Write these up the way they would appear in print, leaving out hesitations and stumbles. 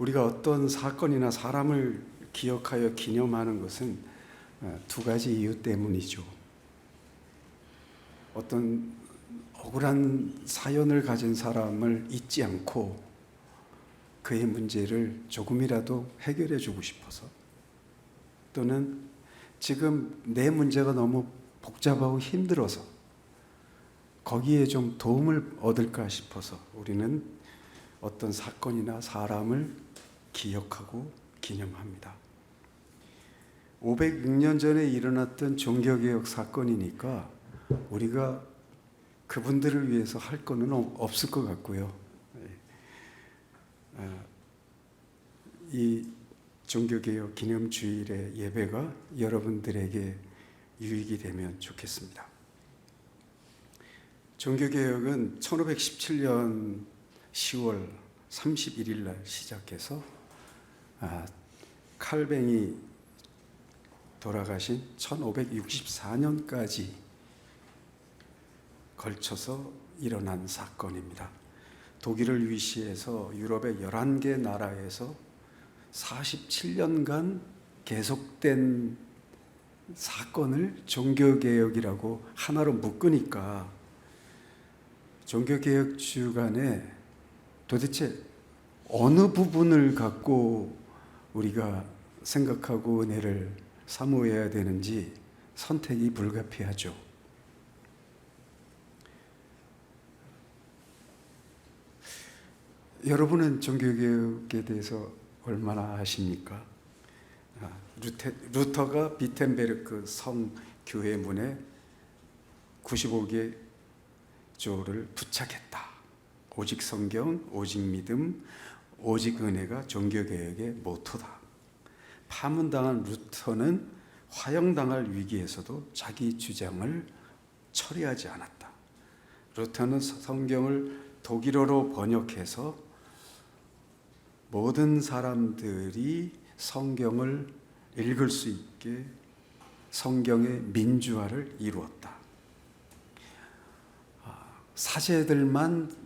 우리가 어떤 사건이나 사람을 기억하여 기념하는 것은 두 가지 이유 때문이죠. 어떤 억울한 사연을 가진 사람을 잊지 않고 그의 문제를 조금이라도 해결해 주고 싶어서, 또는 지금 내 문제가 너무 복잡하고 힘들어서 거기에 좀 도움을 얻을까 싶어서 우리는 어떤 사건이나 사람을 기억하고 기념합니다. 506년 전에 일어났던 종교개혁 사건이니까 우리가 그분들을 위해서 할 거는 없을 것 같고요. 이 종교개혁 기념주일의 예배가 여러분들에게 유익이 되면 좋겠습니다. 종교개혁은 1517년 10월 31일 날 시작해서 칼뱅이 돌아가신 1564년까지 걸쳐서 일어난 사건입니다. 독일을 위시해서 유럽의 11개 나라에서 47년간 계속된 사건을 종교개혁이라고 하나로 묶으니까 종교개혁 주간에 도대체 어느 부분을 갖고 우리가 생각하고 은혜를 사모해야 되는지 선택이 불가피하죠. 여러분은 종교개혁에 대해서 얼마나 아십니까? 루터가 비텐베르크 성교회 문에 95개 조를 부착했다. 오직 성경, 오직 믿음, 오직 은혜가 종교개혁의 모토다. 파문당한 루터는 화형당할 위기에서도 자기 주장을 철회하지 않았다. 루터는 성경을 독일어로 번역해서 모든 사람들이 성경을 읽을 수 있게 성경의 민주화를 이루었다. 사제들만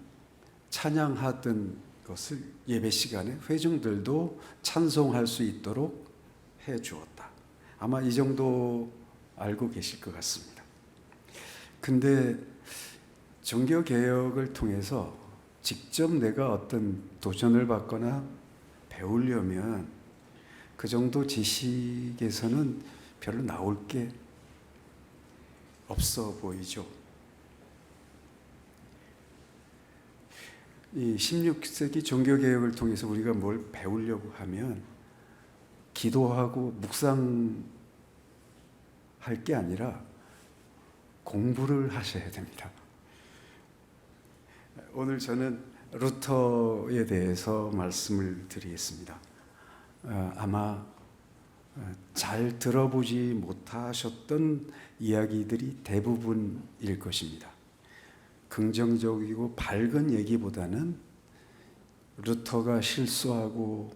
찬양하던 것을 예배 시간에 회중들도 찬송할 수 있도록 해 주었다. 아마 이 정도 알고 계실 것 같습니다. 근데 종교개혁을 통해서 직접 내가 어떤 도전을 받거나 배우려면 그 정도 지식에서는 별로 나올 게 없어 보이죠. 이 16세기 종교개혁을 통해서 우리가 뭘 배우려고 하면 기도하고 묵상할 게 아니라 공부를 하셔야 됩니다. 오늘 저는 루터에 대해서 말씀을 드리겠습니다. 아마 잘 들어보지 못하셨던 이야기들이 대부분일 것입니다. 긍정적이고 밝은 얘기보다는 루터가 실수하고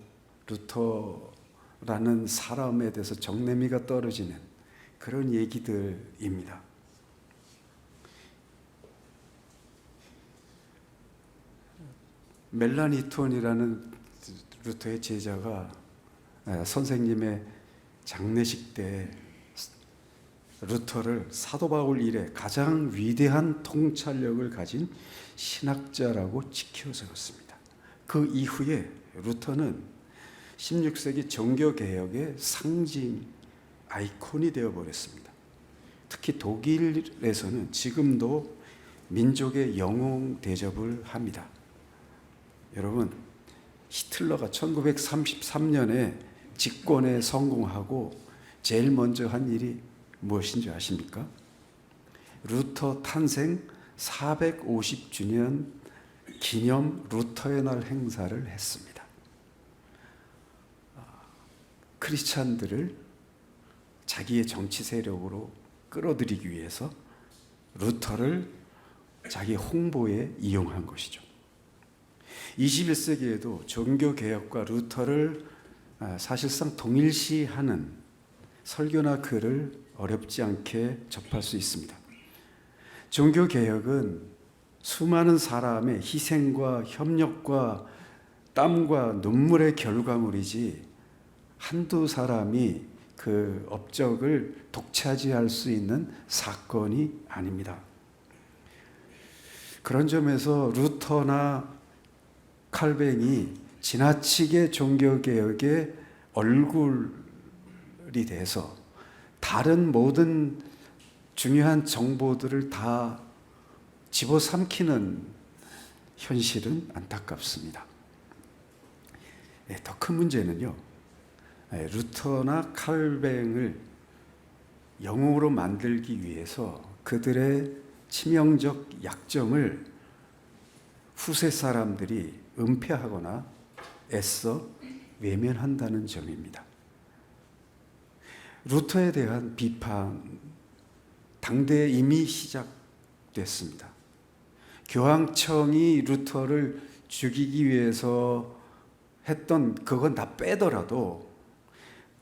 루터라는 사람에 대해서 정내미가 떨어지는 그런 얘기들입니다. 멜라니톤이라는 루터의 제자가 선생님의 장례식 때 루터를 사도 바울 이래 가장 위대한 통찰력을 가진 신학자라고 지켜 세웠습니다. 그 이후에 루터는 16세기 종교개혁의 상징 아이콘이 되어버렸습니다. 특히 독일에서는 지금도 민족의 영웅 대접을 합니다. 여러분, 히틀러가 1933년에 집권에 성공하고 제일 먼저 한 일이 무엇인지 아십니까? 루터 탄생 450주년 기념 루터의 날 행사를 했습니다. 크리스찬들을 자기의 정치 세력으로 끌어들이기 위해서 루터를 자기 홍보에 이용한 것이죠. 21세기에도 종교개혁과 루터를 사실상 동일시하는 설교나 글을 어렵지 않게 접할 수 있습니다. 종교개혁은 수많은 사람의 희생과 협력과 땀과 눈물의 결과물이지 한두 사람이 그 업적을 독차지할 수 있는 사건이 아닙니다. 그런 점에서 루터나 칼뱅이 지나치게 종교개혁의 얼굴이 돼서 다른 모든 중요한 정보들을 다 집어삼키는 현실은 안타깝습니다. 더 큰 문제는요, 루터나 칼뱅을 영웅으로 만들기 위해서 그들의 치명적 약점을 후세 사람들이 은폐하거나 애써 외면한다는 점입니다. 루터에 대한 비판, 당대에 이미 시작됐습니다. 교황청이 루터를 죽이기 위해서 했던 그건 다 빼더라도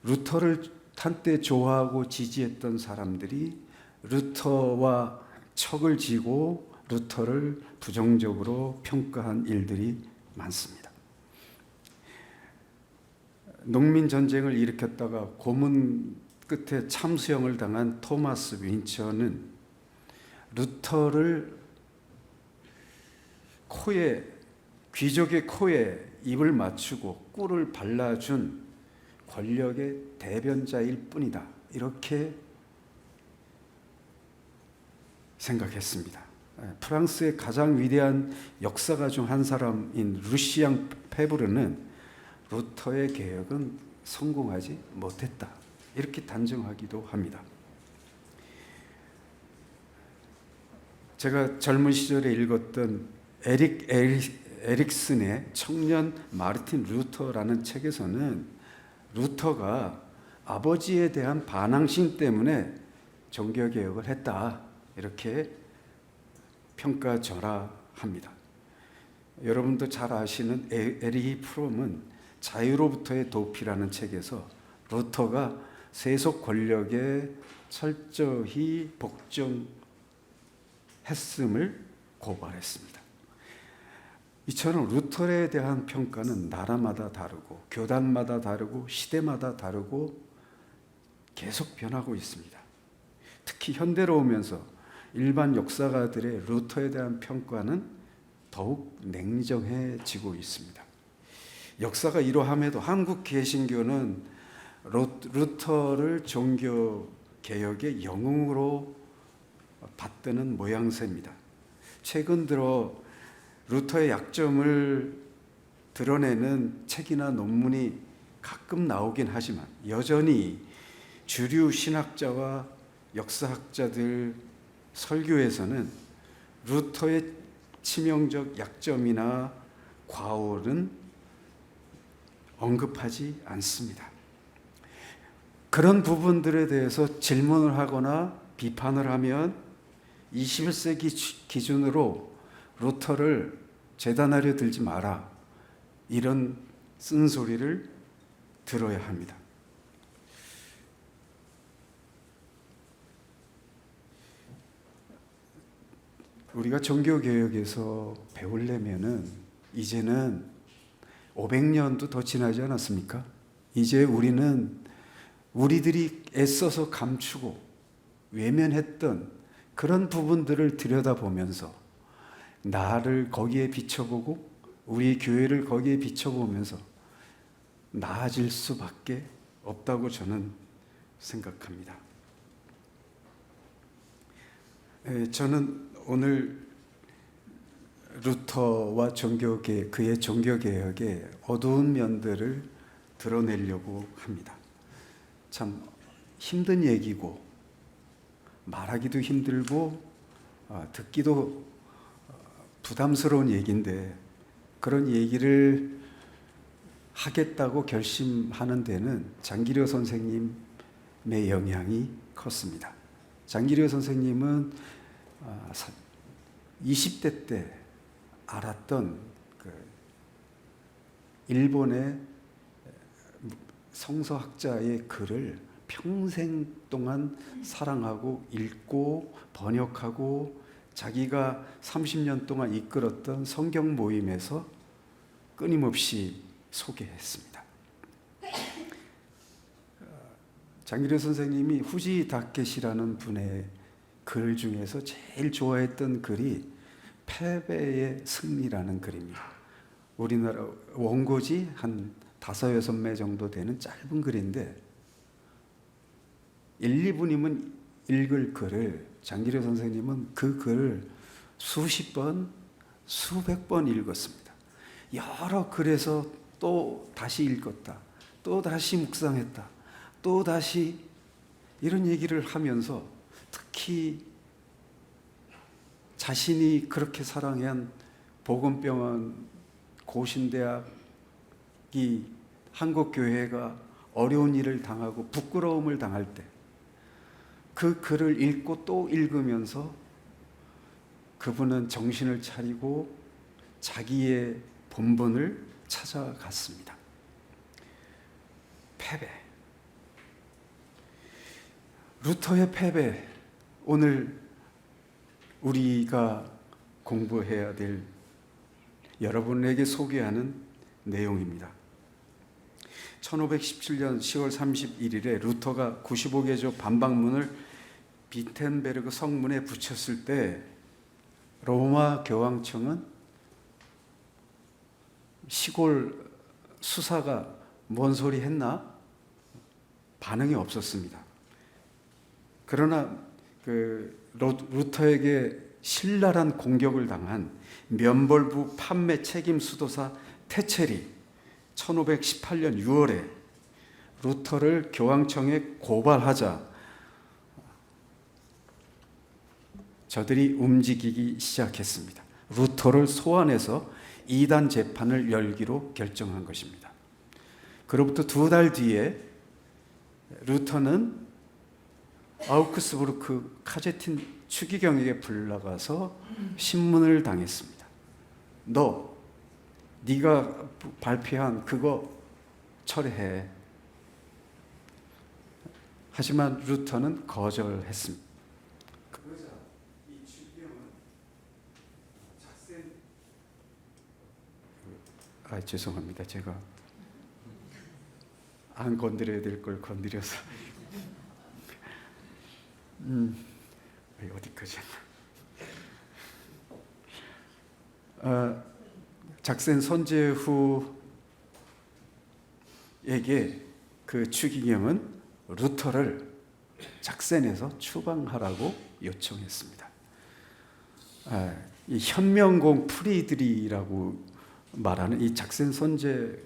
루터를 한때 좋아하고 지지했던 사람들이 루터와 척을 지고 루터를 부정적으로 평가한 일들이 많습니다. 농민 전쟁을 일으켰다가 고문 끝에 참수형을 당한 토마스 윈처는 루터를 귀족의 코에 입을 맞추고 꿀을 발라준 권력의 대변자일 뿐이다, 이렇게 생각했습니다. 프랑스의 가장 위대한 역사가 중 한 사람인 루시앙 페브르는 루터의 개혁은 성공하지 못했다, 이렇게 단정하기도 합니다. 제가 젊은 시절에 읽었던 에릭슨의 청년 마르틴 루터라는 책에서는 루터가 아버지에 대한 반항심 때문에 종교개혁을 했다, 이렇게 평가절하합니다. 여러분도 잘 아시는 에리히 프롬은 자유로부터의 도피라는 책에서 루터가 세속 권력에 철저히 복종했음을 고발했습니다. 이처럼 루터에 대한 평가는 나라마다 다르고 교단마다 다르고 시대마다 다르고 계속 변하고 있습니다. 특히 현대로 오면서 일반 역사가들의 루터에 대한 평가는 더욱 냉정해지고 있습니다. 역사가 이러함에도 한국 개신교는 루터를 종교 개혁의 영웅으로 받드는 모양새입니다. 최근 들어 루터의 약점을 드러내는 책이나 논문이 가끔 나오긴 하지만 여전히 주류 신학자와 역사학자들 설교에서는 루터의 치명적 약점이나 과오는 언급하지 않습니다. 그런 부분들에 대해서 질문을 하거나 비판을 하면 21세기 기준으로 루터를 재단하려 들지 마라, 이런 쓴소리를 들어야 합니다. 우리가 종교개혁에서 배우려면은 이제는 500년도 더 지나지 않았습니까? 이제 우리들이 애써서 감추고 외면했던 그런 부분들을 들여다보면서 나를 거기에 비춰보고 우리 교회를 거기에 비춰보면서 나아질 수밖에 없다고 저는 생각합니다. 저는 오늘 루터와 그의 종교개혁의 어두운 면들을 드러내려고 합니다. 참 힘든 얘기고 말하기도 힘들고 듣기도 부담스러운 얘기인데, 그런 얘기를 하겠다고 결심하는 데는 장기려 선생님의 영향이 컸습니다. 장기려 선생님은 20대 때 알았던 일본의 성서학자의 글을 평생 동안 사랑하고 읽고 번역하고 자기가 30년 동안 이끌었던 성경 모임에서 끊임없이 소개했습니다. 장기려 선생님이 후지 다켓이라는 분의 글 중에서 제일 좋아했던 글이 패배의 승리라는 글입니다. 우리나라 원고지 한 5-6매 정도 되는 짧은 글인데 1-2분이면 읽을 글을 장기려 선생님은 그 글을 수십 번, 수백 번 읽었습니다. 여러 글에서 또 다시 읽었다, 또 다시 묵상했다, 또 다시 이런 얘기를 하면서 특히 자신이 그렇게 사랑한 복음병원 고신대학이 한국교회가 어려운 일을 당하고 부끄러움을 당할 때 그 글을 읽고 또 읽으면서 그분은 정신을 차리고 자기의 본분을 찾아갔습니다. 패배. 루터의 패배. 오늘 우리가 공부해야 될 여러분에게 소개하는 내용입니다. 1517년 10월 31일에 루터가 95개조 반박문을 비텐베르그 성문에 붙였을 때 로마 교황청은 시골 수사가 뭔 소리 했나? 반응이 없었습니다. 그러나 루터에게 신랄한 공격을 당한 면벌부 판매 책임 수도사 테체리 1518년 6월에 루터를 교황청에 고발하자 저들이 움직이기 시작했습니다. 루터를 소환해서 이단 재판을 열기로 결정한 것입니다. 그로부터 2달 뒤에 루터는 아우크스부르크 카제틴 추기경에게 불러가서 신문을 당했습니다. 네가 발표한 그거 철회해. 하지만 루터는 거절했습니다. 그러자 이 추기경은 죄송합니다. 제가 안 건드려야 될 걸 건드려서 어디까지 했나? 작센 선제후에게 그 추기경은 루터를 작센에서 추방하라고 요청했습니다. 이 현명공 프리드리라고 말하는 이 작센 선제후는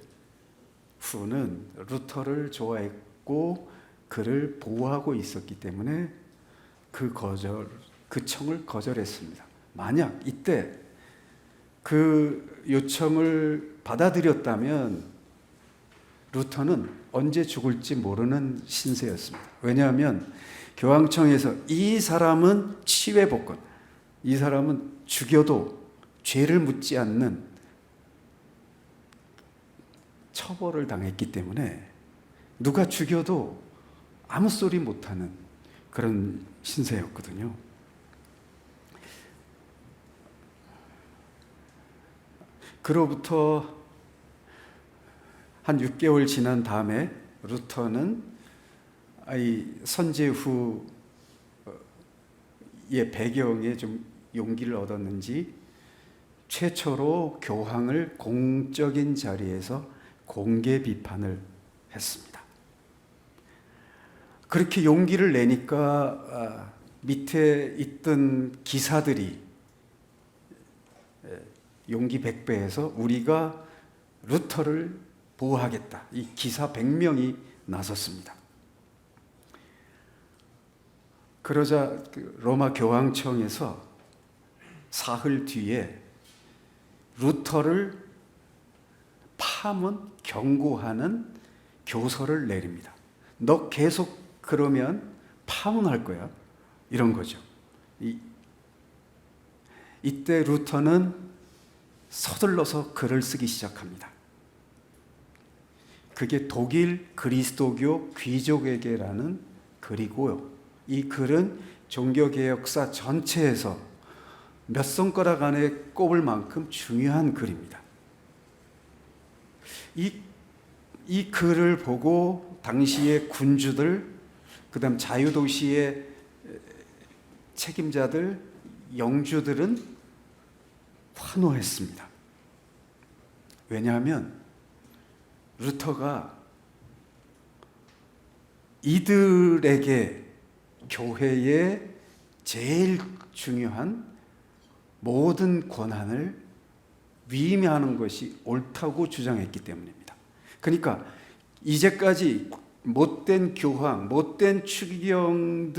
루터를 좋아했고 그를 보호하고 있었기 때문에 그 청을 거절했습니다. 만약 이때 그 요청을 받아들였다면 루터는 언제 죽을지 모르는 신세였습니다. 왜냐하면 교황청에서 이 사람은 치외복권, 이 사람은 죽여도 죄를 묻지 않는 처벌을 당했기 때문에 누가 죽여도 아무 소리 못하는 그런 신세였거든요. 그로부터 한 6개월 지난 다음에 루터는 이 선제후의 배경에 좀 용기를 얻었는지 최초로 교황을 공적인 자리에서 공개 비판을 했습니다. 그렇게 용기를 내니까 밑에 있던 기사들이 용기 100배에서 우리가 루터를 보호하겠다. 이 기사 100명이 나섰습니다. 그러자 로마 교황청에서 사흘 뒤에 루터를 파문 경고하는 교서를 내립니다. 너 계속 그러면 파문할 거야. 이런 거죠. 이때 루터는 서둘러서 글을 쓰기 시작합니다. 그게 독일 그리스도교 귀족에게라는 글이고요. 이 글은 종교개혁사 전체에서 몇 손가락 안에 꼽을 만큼 중요한 글입니다. 이, 이 글을 보고 당시의 군주들, 그다음 자유도시의 책임자들, 영주들은 환호했습니다. 왜냐하면 루터가 이들에게 교회의 제일 중요한 모든 권한을 위임하는 것이 옳다고 주장했기 때문입니다. 그러니까 이제까지 못된 교황, 못된 추기경들이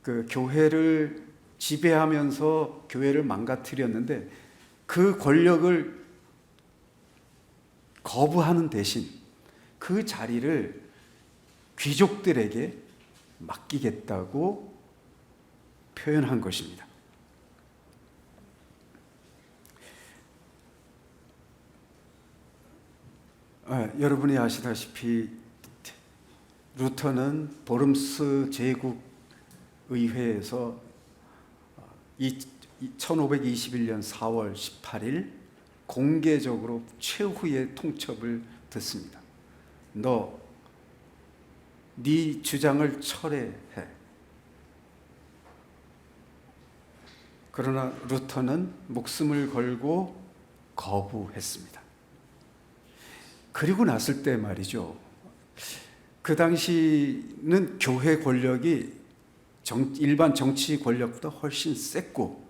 그 교회를 지배하면서 교회를 망가뜨렸는데 그 권력을 거부하는 대신 그 자리를 귀족들에게 맡기겠다고 표현한 것입니다. 여러분이 아시다시피 루터는 보름스 제국의회에서 1521년 4월 18일 공개적으로 최후의 통첩을 듣습니다. 너 네 주장을 철회해. 그러나 루터는 목숨을 걸고 거부했습니다. 그리고 났을 때 말이죠. 그 당시는 교회 권력이 일반 정치 권력보다 훨씬 셌고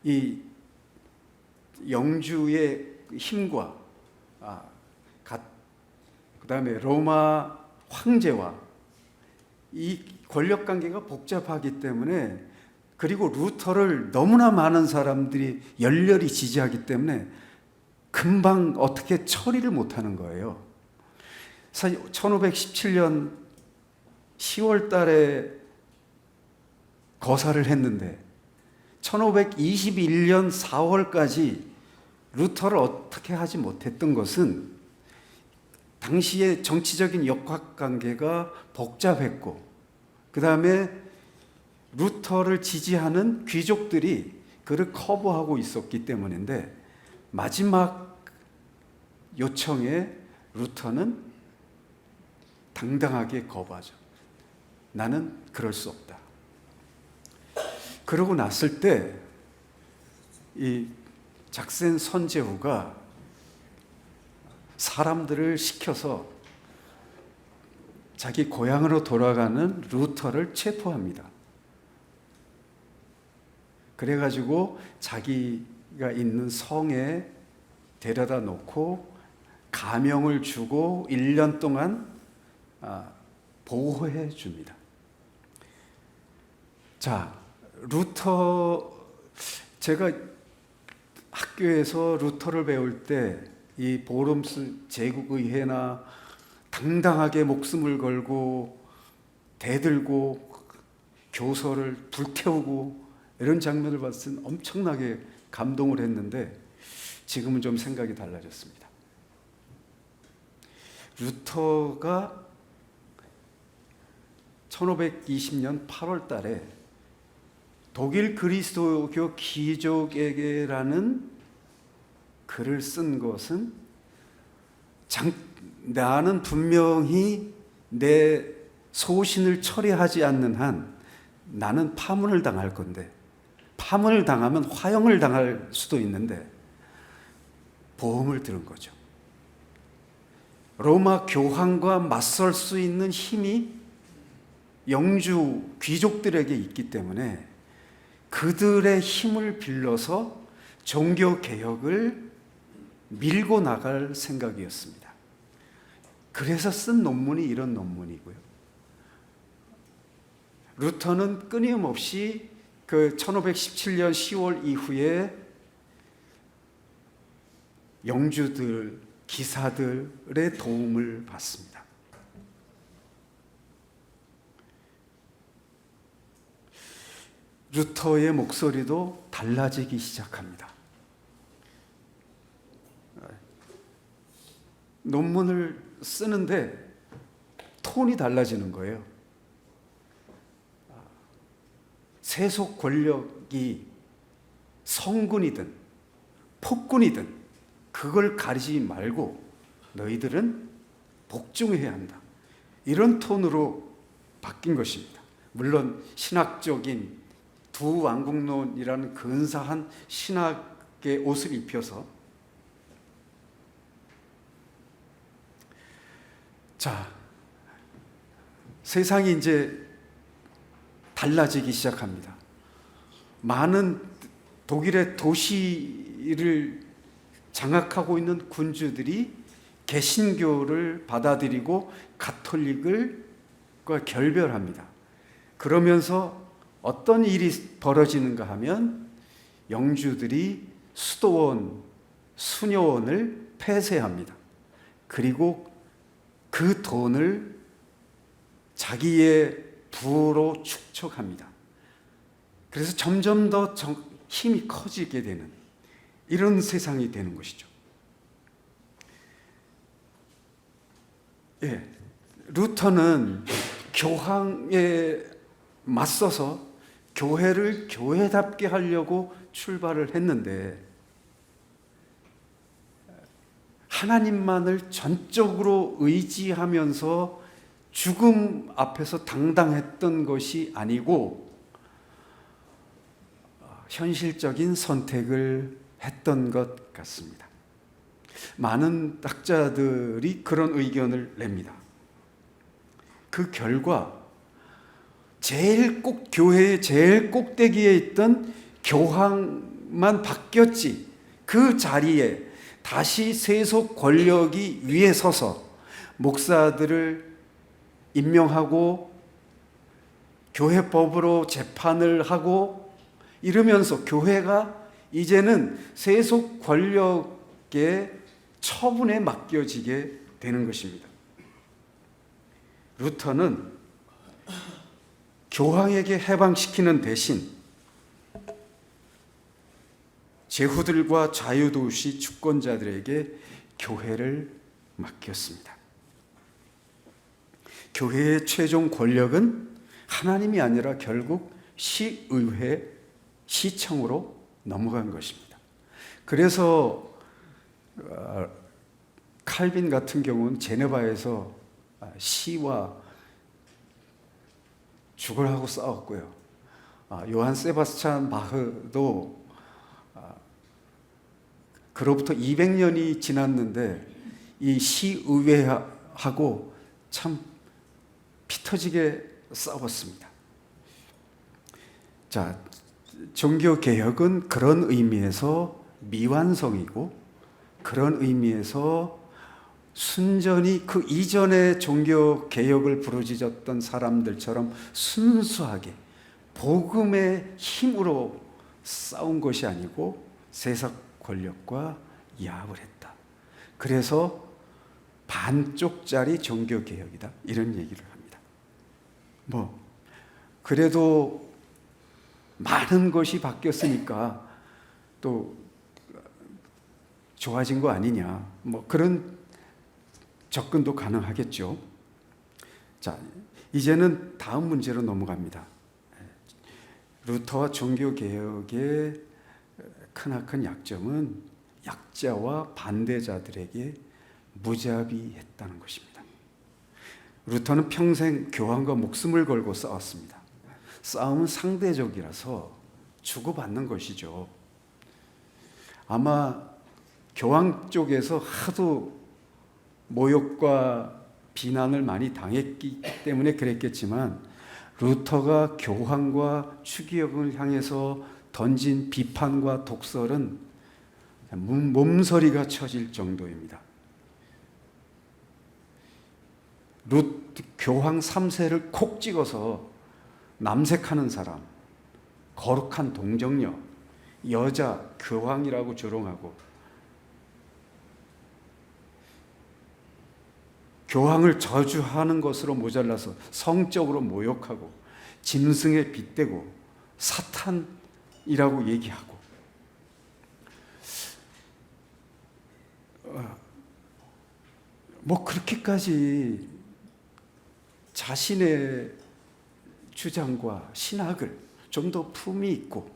이 영주의 힘과 그다음에 로마 황제와 이 권력 관계가 복잡하기 때문에, 그리고 루터를 너무나 많은 사람들이 열렬히 지지하기 때문에 금방 어떻게 처리를 못하는 거예요. 1517년 10월 달에 거사를 했는데 1521년 4월까지 루터를 어떻게 하지 못했던 것은 당시의 정치적인 역학관계가 복잡했고, 그 다음에 루터를 지지하는 귀족들이 그를 커버하고 있었기 때문인데, 마지막 요청에 루터는 당당하게 거부하죠. 나는 그럴 수 없다. 그러고 났을 때 이 작센 선제후가 사람들을 시켜서 자기 고향으로 돌아가는 루터를 체포합니다. 그래가지고 자기가 있는 성에 데려다 놓고 가명을 주고 1년 동안 보호해 줍니다. 자, 루터, 제가 학교에서 루터를 배울 때 이 보름스 제국의회나 당당하게 목숨을 걸고 대들고 교서를 불태우고 이런 장면을 봤을 때 엄청나게 감동을 했는데 지금은 좀 생각이 달라졌습니다. 루터가 1520년 8월 달에 독일 그리스도교 귀족에게라는 글을 쓴 것은 나는 분명히 내 소신을 처리하지 않는 한 나는 파문을 당할 건데, 파문을 당하면 화형을 당할 수도 있는데 보험을 들은 거죠. 로마 교황과 맞설 수 있는 힘이 영주 귀족들에게 있기 때문에 그들의 힘을 빌려서 종교 개혁을 밀고 나갈 생각이었습니다. 그래서 쓴 논문이 이런 논문이고요. 루터는 끊임없이 그 1517년 10월 이후에 영주들, 기사들의 도움을 받습니다. 루터의 목소리도 달라지기 시작합니다. 논문을 쓰는데 톤이 달라지는 거예요. 세속 권력이 성군이든 폭군이든 그걸 가리지 말고 너희들은 복종해야 한다. 이런 톤으로 바뀐 것입니다. 물론 신학적인 두왕국론이라는 근사한 신학의 옷을 입혀서 자, 세상이 이제 달라지기 시작합니다. 많은 독일의 도시를 장악하고 있는 군주들이 개신교를 받아들이고 가톨릭과 결별합니다. 그러면서 어떤 일이 벌어지는가 하면 영주들이 수도원, 수녀원을 폐쇄합니다. 그리고 그 돈을 자기의 부로 축적합니다. 그래서 점점 더 힘이 커지게 되는 이런 세상이 되는 것이죠. 예, 루터는 교황에 맞서서 교회를 교회답게 하려고 출발을 했는데 하나님만을 전적으로 의지하면서 죽음 앞에서 당당했던 것이 아니고 현실적인 선택을 했던 것 같습니다. 많은 학자들이 그런 의견을 냅니다. 그 결과 교회의 제일 꼭대기에 있던 교황만 바뀌었지 그 자리에 다시 세속 권력이 위에 서서 목사들을 임명하고 교회법으로 재판을 하고 이러면서 교회가 이제는 세속 권력의 처분에 맡겨지게 되는 것입니다. 루터는 교황에게 해방시키는 대신 제후들과 자유도시 주권자들에게 교회를 맡겼습니다. 교회의 최종 권력은 하나님이 아니라 결국 시의회, 시청으로 넘어간 것입니다. 그래서 칼빈 같은 경우는 제네바에서 시와 죽으라고 싸웠고요. 요한 세바스찬 바흐도 그로부터 200년이 지났는데 이 시의회하고 참 피터지게 싸웠습니다. 자, 종교개혁은 그런 의미에서 미완성이고 그런 의미에서 순전히 그 이전에 종교개혁을 부르짖었던 사람들처럼 순수하게 복음의 힘으로 싸운 것이 아니고 세상 권력과 야합을 했다. 그래서 반쪽짜리 종교개혁이다. 이런 얘기를 합니다. 그래도 많은 것이 바뀌었으니까 또 좋아진 거 아니냐. 그런 접근도 가능하겠죠. 자, 이제는 다음 문제로 넘어갑니다. 루터와 종교개혁의 크나큰 약점은 약자와 반대자들에게 무자비했다는 것입니다. 루터는 평생 교황과 목숨을 걸고 싸웠습니다. 싸움은 상대적이라서 주고받는 것이죠. 아마 교황 쪽에서 하도 모욕과 비난을 많이 당했기 때문에 그랬겠지만 루터가 교황과 추기경을 향해서 던진 비판과 독설은 몸서리가 쳐질 정도입니다. 교황 3세를 콕 찍어서 남색하는 사람, 거룩한 동정녀, 여자 교황이라고 조롱하고 교황을 저주하는 것으로 모자라서 성적으로 모욕하고 짐승에 빗대고 사탄이라고 얘기하고 그렇게까지 자신의 주장과 신학을 좀 더 품위 있고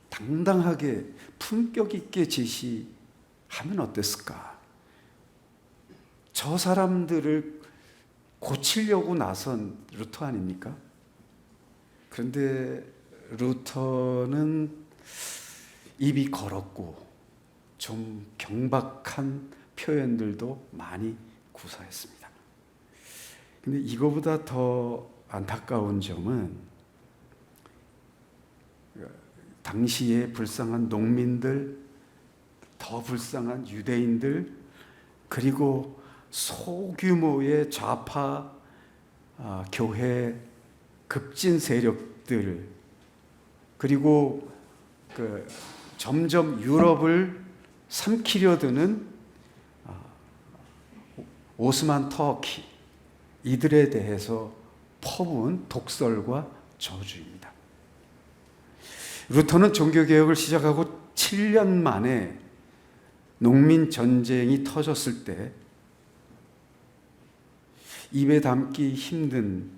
당당하게 품격 있게 제시할 하면 어땠을까? 저 사람들을 고치려고 나선 루터 아닙니까? 그런데 루터는 입이 걸었고 좀 경박한 표현들도 많이 구사했습니다. 근데 이거보다 더 안타까운 점은 당시에 불쌍한 농민들, 더 불쌍한 유대인들, 그리고 소규모의 좌파 교회 급진 세력들, 그리고 점점 유럽을 삼키려 드는 오스만 터키, 이들에 대해서 퍼부은 독설과 저주입니다. 루터는 종교개혁을 시작하고 7년 만에 농민 전쟁이 터졌을 때 입에 담기 힘든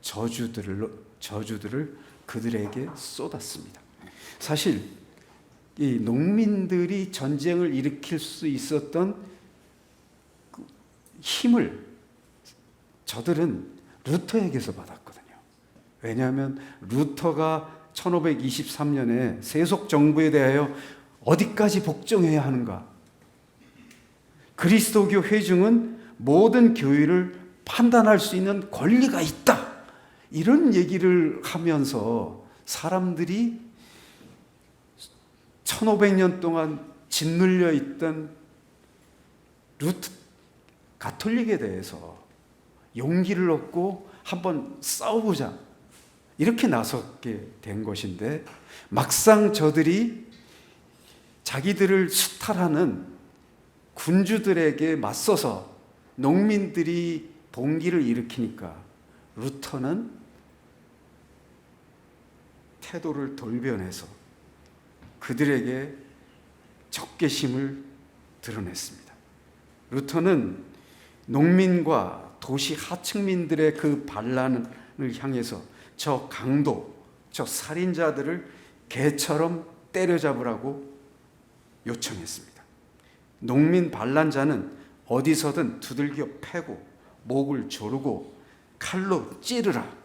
저주들을 그들에게 쏟았습니다. 사실 이 농민들이 전쟁을 일으킬 수 있었던 힘을 저들은 루터에게서 받았거든요. 왜냐하면 루터가 1523년에 세속 정부에 대하여 어디까지 복종해야 하는가? 그리스도교 회중은 모든 교회를 판단할 수 있는 권리가 있다. 이런 얘기를 하면서 사람들이 1500년 동안 짓눌려 있던 가톨릭에 대해서 용기를 얻고 한번 싸워보자, 이렇게 나섰게 된 것인데, 막상 저들이 자기들을 수탈하는 군주들에게 맞서서 농민들이 봉기를 일으키니까 루터는 태도를 돌변해서 그들에게 적개심을 드러냈습니다. 루터는 농민과 도시 하층민들의 그 반란을 향해서 저 강도, 저 살인자들을 개처럼 때려잡으라고 요청했습니다. 농민 반란자는 어디서든 두들겨 패고 목을 조르고 칼로 찌르라.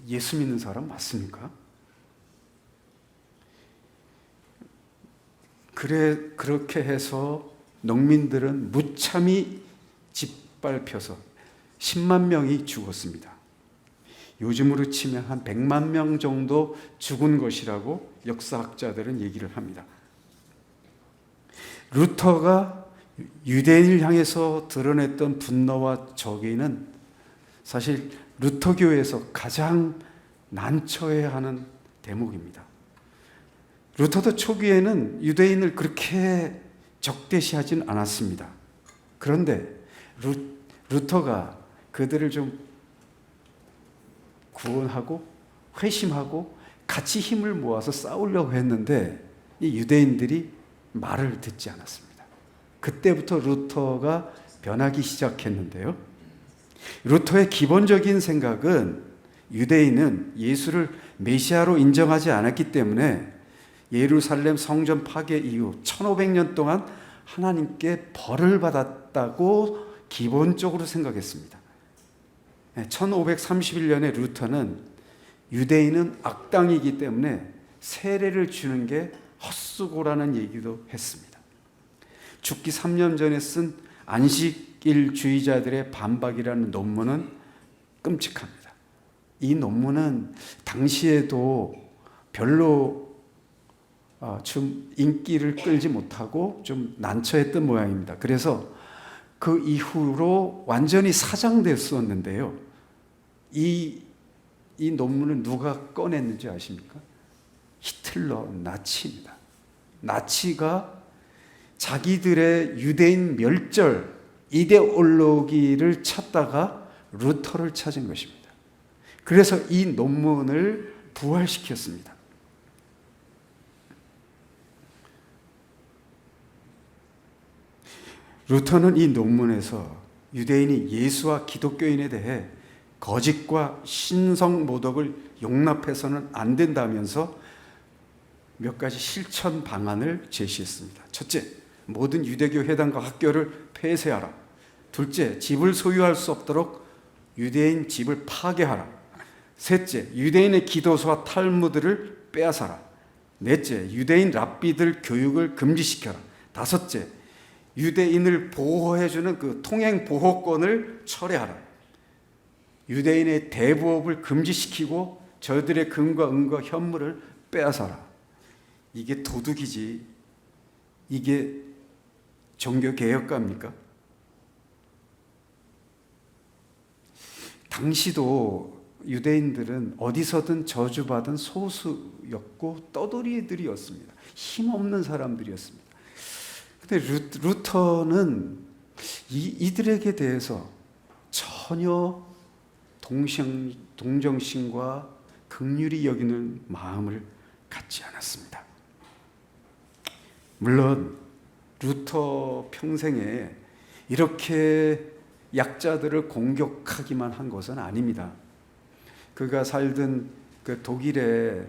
예수 믿는 사람 맞습니까? 그렇게 해서 농민들은 무참히 짓밟혀서 10만 명이 죽었습니다. 요즘으로 치면 한 100만 명 정도 죽은 것이라고 역사학자들은 얘기를 합니다. 루터가 유대인을 향해서 드러냈던 분노와 적의는 사실 루터교에서 가장 난처해야 하는 대목입니다. 루터도 초기에는 유대인을 그렇게 적대시하진 않았습니다. 그런데 루터가 그들을 좀 구원하고 회심하고 같이 힘을 모아서 싸우려고 했는데 이 유대인들이 말을 듣지 않았습니다. 그때부터 루터가 변하기 시작했는데요. 루터의 기본적인 생각은 유대인은 예수를 메시아로 인정하지 않았기 때문에 예루살렘 성전 파괴 이후 1500년 동안 하나님께 벌을 받았다고 기본적으로 생각했습니다. 1531년에 루터는 유대인은 악당이기 때문에 세례를 주는 게 헛수고라는 얘기도 했습니다. 죽기 3년 전에 쓴 안식일주의자들의 반박이라는 논문은 끔찍합니다. 이 논문은 당시에도 별로 좀 인기를 끌지 못하고 좀 난처했던 모양입니다. 그래서 그 이후로 완전히 사장됐었는데요. 이 논문을 누가 꺼냈는지 아십니까? 히틀러, 나치입니다. 나치가 자기들의 유대인 멸절 이데올로기를 찾다가 루터를 찾은 것입니다. 그래서 이 논문을 부활시켰습니다. 루터는 이 논문에서 유대인이 예수와 기독교인에 대해 거짓과 신성 모독을 용납해서는 안 된다면서 몇 가지 실천 방안을 제시했습니다. 첫째, 모든 유대교 회당과 학교를 폐쇄하라. 둘째, 집을 소유할 수 없도록 유대인 집을 파괴하라. 셋째, 유대인의 기도소와 탈무드를 빼앗아라. 넷째, 유대인 랍비들 교육을 금지시켜라. 다섯째, 유대인을 보호해주는 그 통행 보호권을 철회하라. 유대인의 대부업을 금지시키고 저들의 금과 은과 현물을 빼앗아라. 이게 도둑이지, 이게 종교개혁가입니까? 당시도 유대인들은 어디서든 저주받은 소수였고 떠돌이들이었습니다. 힘없는 사람들이었습니다. 근데 루터는 이들에게 대해서 전혀 동정심과 긍휼히 여기는 마음을 갖지 않았습니다. 물론 루터 평생에 이렇게 약자들을 공격하기만 한 것은 아닙니다. 그가 살던 그 독일에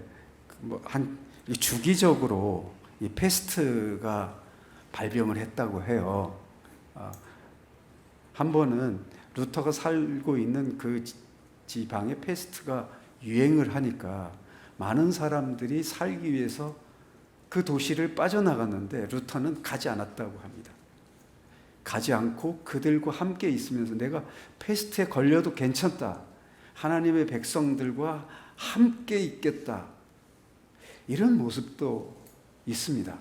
주기적으로 이 페스트가 발병을 했다고 해요. 한 번은 루터가 살고 있는 그 지방에 페스트가 유행을 하니까 많은 사람들이 살기 위해서 그 도시를 빠져나갔는데 루터는 가지 않았다고 합니다. 가지 않고 그들과 함께 있으면서 내가 페스트에 걸려도 괜찮다. 하나님의 백성들과 함께 있겠다. 이런 모습도 있습니다.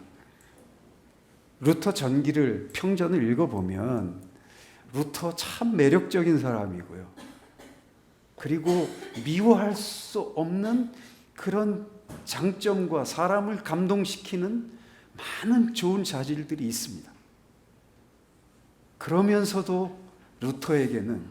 루터 전기를 평전을 읽어보면 루터 참 매력적인 사람이고요. 그리고 미워할 수 없는 그런 장점과 사람을 감동시키는 많은 좋은 자질들이 있습니다. 그러면서도 루터에게는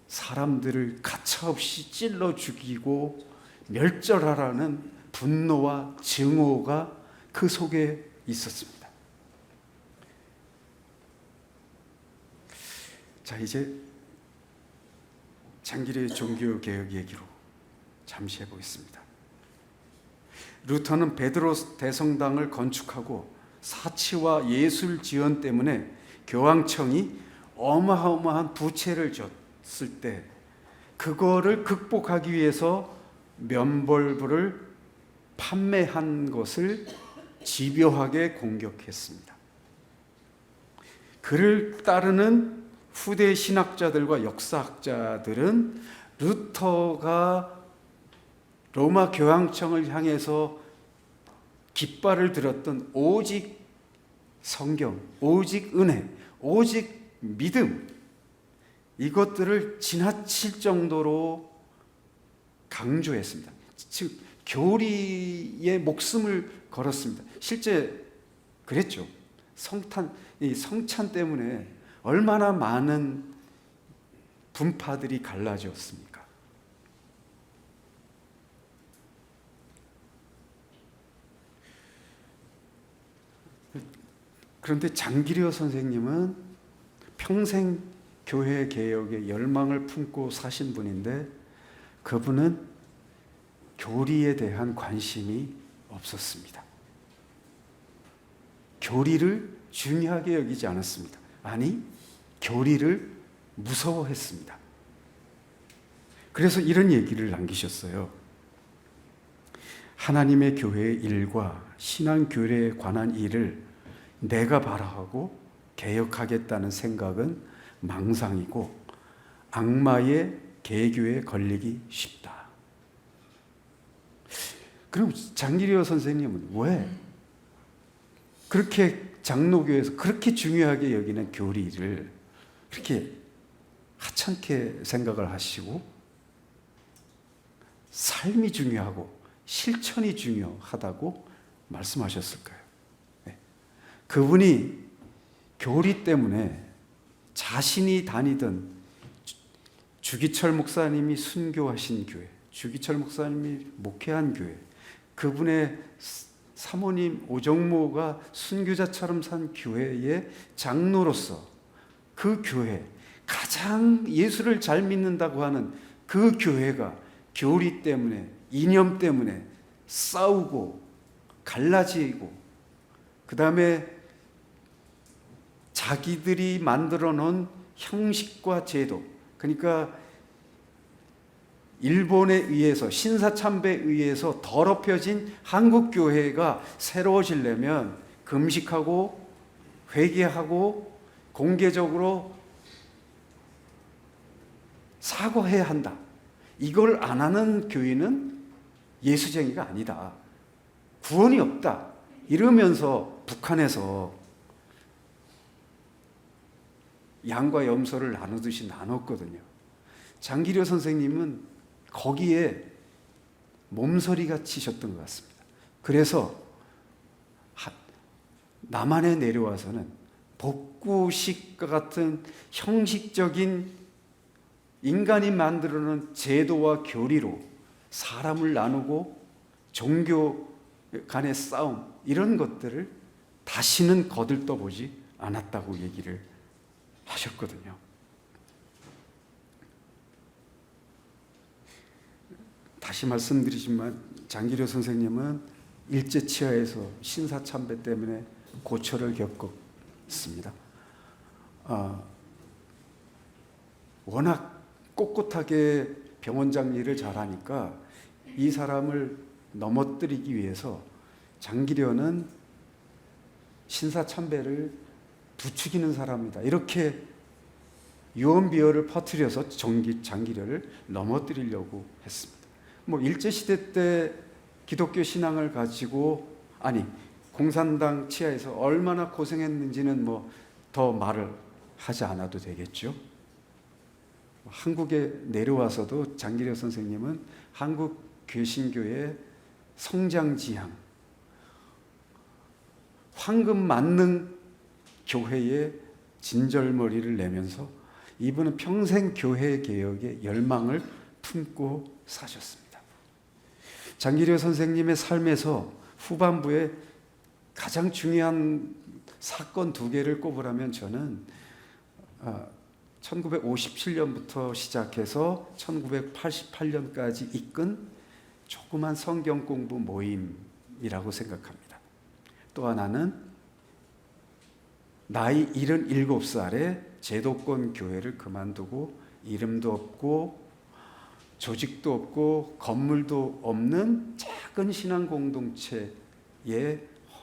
사람들을 가차없이 찔러 죽이고 멸절하라는 분노와 증오가 그 속에 있었습니다. 자, 이제 장기의 종교개혁 얘기로 잠시 해보겠습니다. 루터는 베드로 대성당을 건축하고 사치와 예술 지원 때문에 교황청이 어마어마한 부채를 줬을 때 그거를 극복하기 위해서 면벌부를 판매한 것을 집요하게 공격했습니다. 그를 따르는 후대 신학자들과 역사학자들은 루터가 로마 교황청을 향해서 깃발을 들었던 오직 성경, 오직 은혜, 오직 믿음, 이것들을 지나칠 정도로 강조했습니다. 즉 교리에 목숨을 걸었습니다. 실제 그랬죠. 이 성찬 때문에 얼마나 많은 분파들이 갈라졌습니까? 그런데 장기려 선생님은 평생 교회 개혁에 열망을 품고 사신 분인데 그분은 교리에 대한 관심이 없었습니다. 교리를 중요하게 여기지 않았습니다. 아니, 교리를 무서워했습니다. 그래서 이런 얘기를 남기셨어요. 하나님의 교회의 일과 신앙교회에 관한 일을 내가 바라하고 개혁하겠다는 생각은 망상이고 악마의 계교에 걸리기 쉽다. 그럼 장기려 선생님은 왜 그렇게 장로교에서 그렇게 중요하게 여기는 교리를 그렇게 하찮게 생각을 하시고 삶이 중요하고 실천이 중요하다고 말씀하셨을까요? 네. 그분이 교리 때문에 자신이 다니던 주기철 목사님이 순교하신 교회, 주기철 목사님이 목회한 교회, 그분의 사모님 오정모가 순교자처럼 산 교회의 장로로서 그 교회, 가장 예수를 잘 믿는다고 하는 그 교회가 교리 때문에, 이념 때문에 싸우고 갈라지고, 그 다음에 자기들이 만들어 놓은 형식과 제도, 그러니까 일본에 의해서, 신사참배에 의해서 더럽혀진 한국 교회가 새로워지려면 금식하고 회개하고 공개적으로 사과해야 한다. 이걸 안 하는 교회는 예수쟁이가 아니다. 구원이 없다. 이러면서 북한에서 양과 염소를 나누듯이 나눴거든요. 장기려 선생님은 거기에 몸서리가 치셨던 것 같습니다. 그래서 남한에 내려와서는 복구식과 같은 형식적인 인간이 만들어놓은 제도와 교리로 사람을 나누고 종교 간의 싸움, 이런 것들을 다시는 거들떠보지 않았다고 얘기를 하셨거든요. 다시 말씀드리지만 장기려 선생님은 일제치하에서 신사참배 때문에 고초를 겪었습니다. 워낙 꼿꼿하게 병원장 일을 잘하니까 이 사람을 넘어뜨리기 위해서 장기려는 신사참배를 부추기는 사람이다, 이렇게 유언비어를 퍼뜨려서 장기려를 넘어뜨리려고 했습니다. 일제시대 때 기독교 신앙을 가지고, 공산당 치하에서 얼마나 고생했는지는 더 말을 하지 않아도 되겠죠. 한국에 내려와서도 장기려 선생님은 한국 개신교의 성장지향, 황금 만능 교회의 진절머리를 내면서 이분은 평생 교회 개혁의 열망을 품고 사셨습니다. 장기려 선생님의 삶에서 후반부에 가장 중요한 사건 2개를 꼽으라면 저는 1957년부터 시작해서 1988년까지 이끈 조그만 성경 공부 모임이라고 생각합니다. 또 하나는 나이 77살에 제도권 교회를 그만두고 이름도 없고 조직도 없고 건물도 없는 작은 신앙 공동체에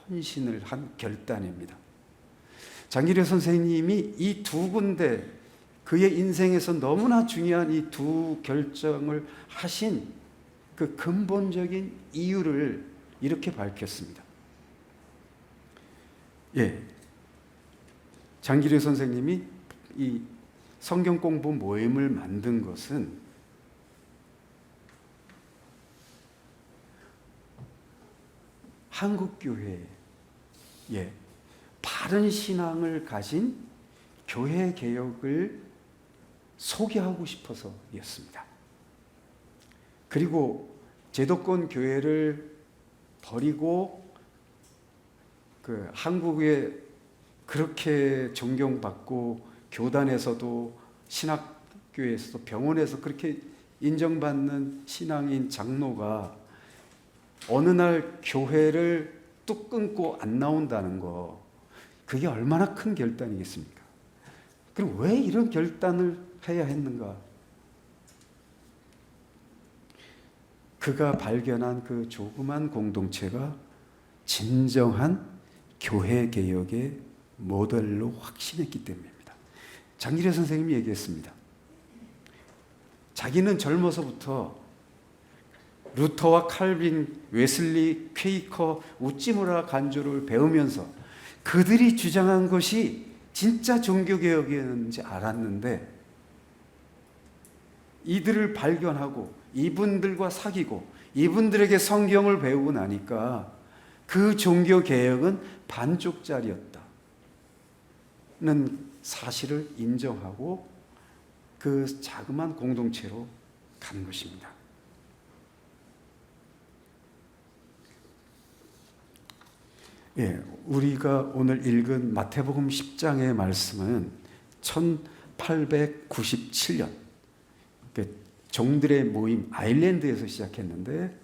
헌신을 한 결단입니다. 장기려 선생님이 이 2군데, 그의 인생에서 너무나 중요한 이 2 결정을 하신 그 근본적인 이유를 이렇게 밝혔습니다. 장기려 선생님이 이 성경 공부 모임을 만든 것은 한국 교회에 바른 신앙을 가진 교회 개혁을 소개하고 싶어서였습니다. 그리고 제도권 교회를 버리고 한국에 그렇게 존경받고 교단에서도 신학교에서도 병원에서 그렇게 인정받는 신앙인 장로가 어느 날 교회를 뚝 끊고 안 나온다는 거, 그게 얼마나 큰 결단이겠습니까? 그럼 왜 이런 결단을 해야 했는가? 그가 발견한 그 조그만 공동체가 진정한 교회 개혁의 모델로 확신했기 때문입니다. 장기려 선생님이 얘기했습니다. 자기는 젊어서부터 루터와 칼빈, 웨슬리, 퀘이커, 우찌무라 간주를 배우면서 그들이 주장한 것이 진짜 종교개혁이었는지 알았는데, 이들을 발견하고 이분들과 사귀고 이분들에게 성경을 배우고 나니까 그 종교개혁은 반쪽짜리였다는 사실을 인정하고 그 자그마한 공동체로 간 것입니다. 우리가 오늘 읽은 마태복음 10장의 말씀은 1897년 종들의 모임 아일랜드에서 시작했는데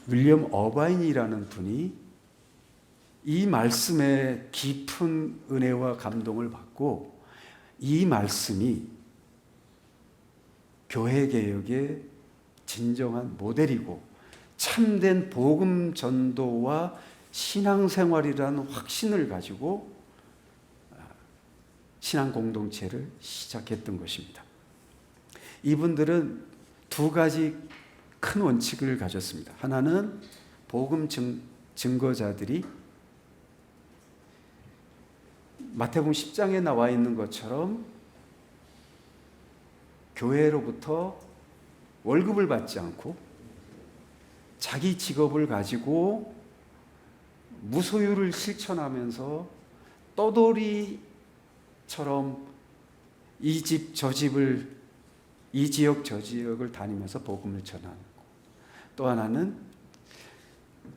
윌리엄 어바인이라는 분이 이 말씀에 깊은 은혜와 감동을 받고 이 말씀이 교회 개혁의 진정한 모델이고 참된 복음 전도와 신앙생활이라는 확신을 가지고 신앙 공동체를 시작했던 것입니다. 이분들은 두 가지 큰 원칙을 가졌습니다. 하나는 복음 증거자들이 마태복음 10장에 나와 있는 것처럼 교회로부터 월급을 받지 않고 자기 직업을 가지고 무소유를 실천하면서 떠돌이처럼 이 집 저 집을 이 지역 저 지역을 다니면서 복음을 전하는 거. 또 하나는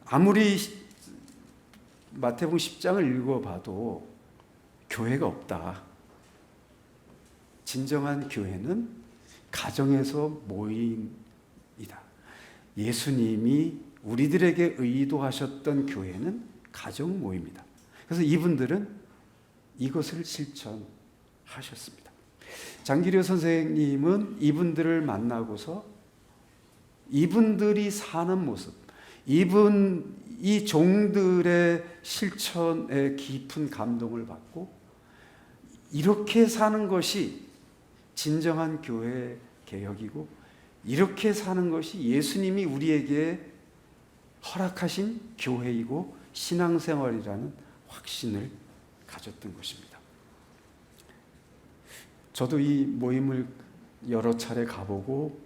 아무리 마태복음 10장을 읽어봐도 교회가 없다. 진정한 교회는 가정에서 모임이다. 예수님이 우리들에게 의도하셨던 교회는 가정 모임이다. 그래서 이분들은 이것을 실천하셨습니다. 장기려 선생님은 이분들을 만나고서 이분들이 사는 모습, 이 종들의 실천에 깊은 감동을 받고 이렇게 사는 것이 진정한 교회 개혁이고 이렇게 사는 것이 예수님이 우리에게 허락하신 교회이고 신앙생활이라는 확신을 가졌던 것입니다. 저도 이 모임을 여러 차례 가보고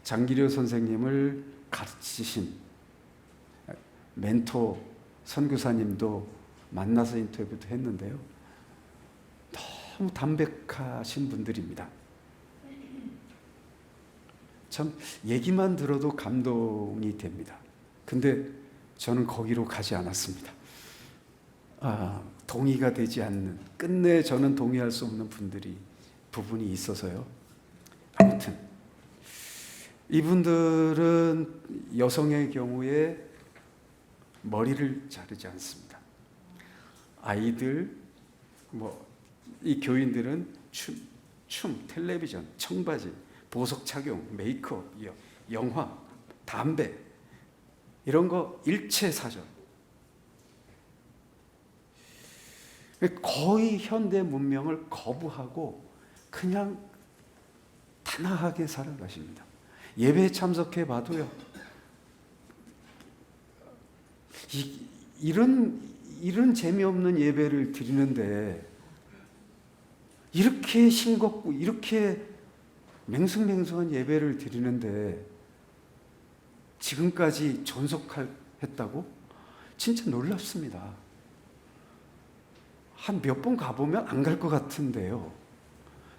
장기려 선생님을 가르치신 멘토 선교사님도 만나서 인터뷰도 했는데요. 너무 담백하신 분들입니다. 참 얘기만 들어도 감동이 됩니다. 근데 저는 거기로 가지 않았습니다. 동의가 되지 않는, 끝내 저는 동의할 수 없는 부분이 있어서요. 아무튼 이분들은 여성의 경우에 머리를 자르지 않습니다. 아이들, 이 교인들은 춤, 텔레비전, 청바지, 보석 착용, 메이크업, 영화, 담배 이런 거 일체 사전. 거의 현대 문명을 거부하고 그냥 단아하게 살아가십니다. 예배에 참석해 봐도요. 이런 재미없는 예배를 드리는데 이렇게 싱겁고 이렇게 맹숭맹숭한 예배를 드리는데 지금까지 존속했다고? 진짜 놀랍습니다. 한 몇 번 가보면 안 갈 것 같은데요.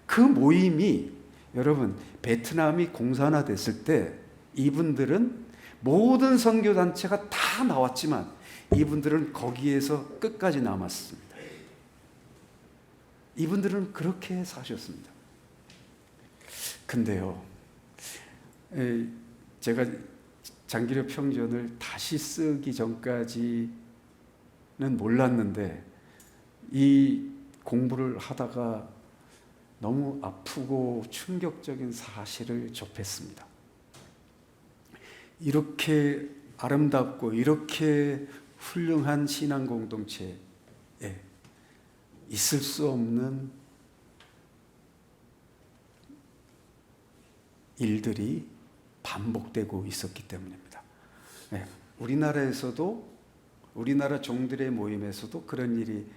그 모임이 여러분 베트남이 공산화됐을 때 이분들은 모든 선교단체가 다 나왔지만 이분들은 거기에서 끝까지 남았습니다. 이분들은 그렇게 사셨습니다. 근데요, 제가 장기려 평전을 다시 쓰기 전까지는 몰랐는데 이 공부를 하다가 너무 아프고 충격적인 사실을 접했습니다. 이렇게 아름답고 이렇게 훌륭한 신앙 공동체에 있을 수 없는 일들이 반복되고 있었기 때문입니다. 우리나라 종들의 모임에서도 그런 일이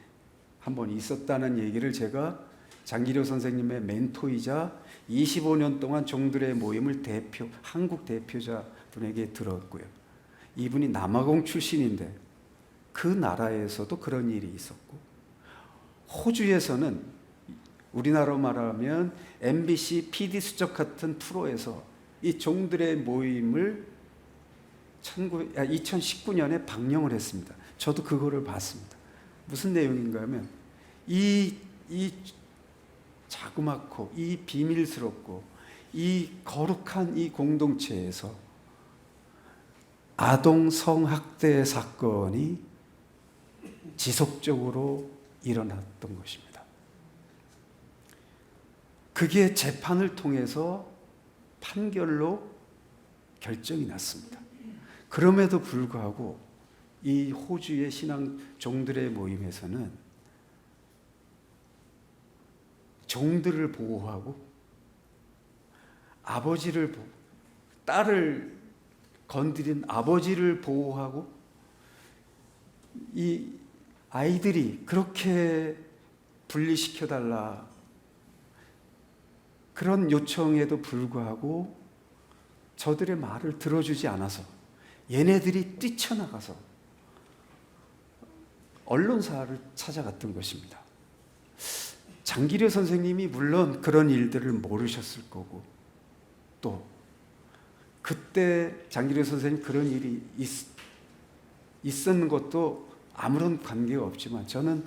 한번 있었다는 얘기를 제가 장기려 선생님의 멘토이자 25년 동안 종들의 모임을 한국 대표자 분에게 들었고요. 이분이 남아공 출신인데 그 나라에서도 그런 일이 있었고, 호주에서는 우리나라로 말하면 MBC PD수첩 같은 프로에서 이 종들의 모임을 2019년에 방영을 했습니다. 저도 그거를 봤습니다. 무슨 내용인가 하면 이 자그맣고 이 비밀스럽고 이 거룩한 이 공동체에서 아동 성학대 사건이 지속적으로 일어났던 것입니다. 그게 재판을 통해서 판결로 결정이 났습니다. 그럼에도 불구하고 이 호주의 신앙 종들의 모임에서는 종들을 보호하고 딸을 건드린 아버지를 보호하고 이 아이들이 그렇게 분리시켜달라 그런 요청에도 불구하고 저들의 말을 들어주지 않아서 얘네들이 뛰쳐나가서 언론사를 찾아갔던 것입니다. 장기려 선생님이 물론 그런 일들을 모르셨을 거고 또 그때 장기려 선생님 그런 일이 있었는 것도 아무런 관계가 없지만 저는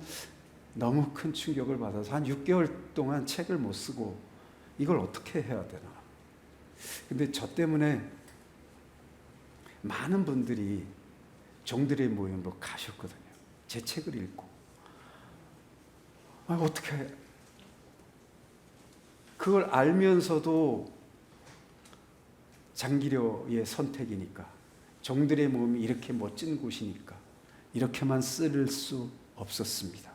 너무 큰 충격을 받아서 한 6개월 동안 책을 못 쓰고 이걸 어떻게 해야 되나. 근데 저 때문에 많은 분들이 종들의 모임으로 가셨거든요. 제 책을 읽고. 어떻게 그걸 알면서도 장기려의 선택이니까 종들의 모임이 이렇게 멋진 곳이니까 이렇게만 쓸 수 없었습니다.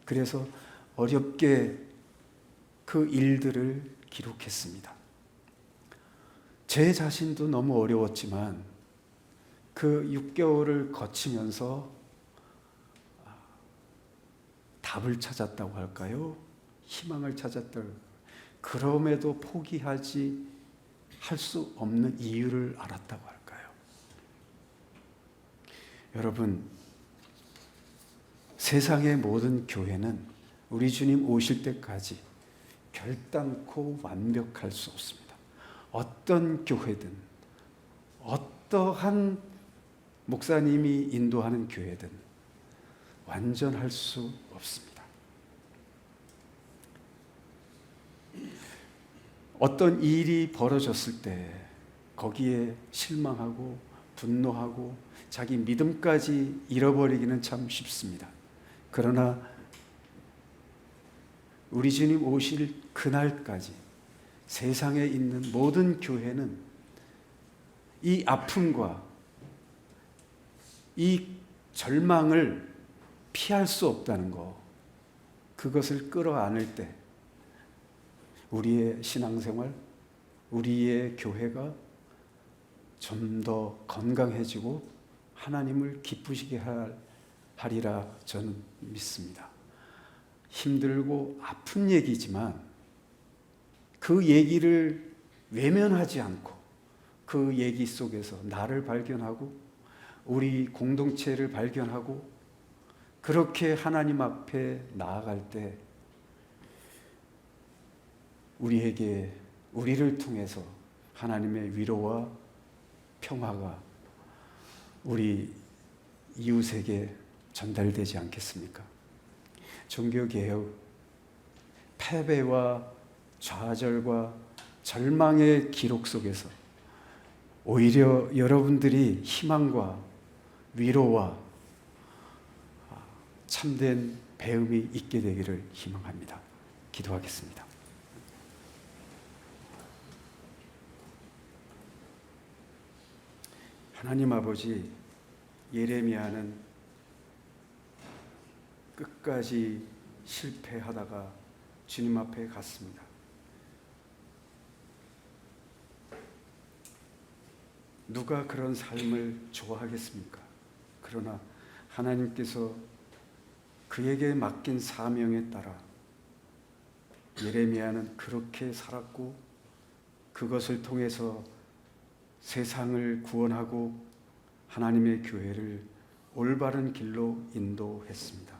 그래서 어렵게 그 일들을 기록했습니다. 제 자신도 너무 어려웠지만 그 6개월을 거치면서 답을 찾았다고 할까요? 희망을 찾았다고. 그럼에도 포기하지 할 수 없는 이유를 알았다고 할까요? 여러분, 세상의 모든 교회는 우리 주님 오실 때까지 결단코 완벽할 수 없습니다. 어떤 교회든 어떠한 목사님이 인도하는 교회든 완전할 수 없습니다. 어떤 일이 벌어졌을 때 거기에 실망하고 분노하고 자기 믿음까지 잃어버리기는 참 쉽습니다. 그러나 우리 주님 오실 그날까지 세상에 있는 모든 교회는 이 아픔과 이 절망을 피할 수 없다는 것, 그것을 끌어안을 때 우리의 신앙생활, 우리의 교회가 좀 더 건강해지고 하나님을 기쁘시게 하리라 저는 믿습니다. 힘들고 아픈 얘기지만 그 얘기를 외면하지 않고 그 얘기 속에서 나를 발견하고 우리 공동체를 발견하고 그렇게 하나님 앞에 나아갈 때 우리를 통해서 하나님의 위로와 평화가 우리 이웃에게 전달되지 않겠습니까? 종교개혁, 패배와 좌절과 절망의 기록 속에서 오히려 여러분들이 희망과 위로와 참된 배움이 있게 되기를 희망합니다. 기도하겠습니다. 하나님 아버지, 예레미야는 끝까지 실패하다가 주님 앞에 갔습니다. 누가 그런 삶을 좋아하겠습니까? 그러나 하나님께서 그에게 맡긴 사명에 따라 예레미야는 그렇게 살았고 그것을 통해서 세상을 구원하고 하나님의 교회를 올바른 길로 인도했습니다.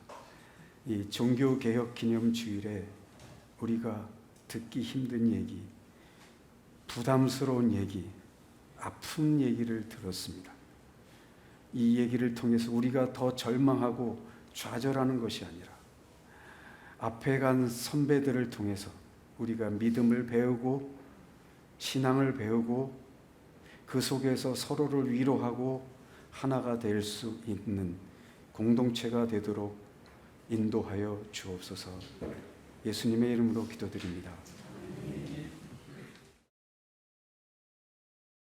이 종교개혁 기념주일에 우리가 듣기 힘든 얘기, 부담스러운 얘기, 아픈 얘기를 들었습니다. 이 얘기를 통해서 우리가 더 절망하고 좌절하는 것이 아니라 앞에 간 선배들을 통해서 우리가 믿음을 배우고 신앙을 배우고 그 속에서 서로를 위로하고 하나가 될 수 있는 공동체가 되도록 인도하여 주옵소서. 예수님의 이름으로 기도드립니다.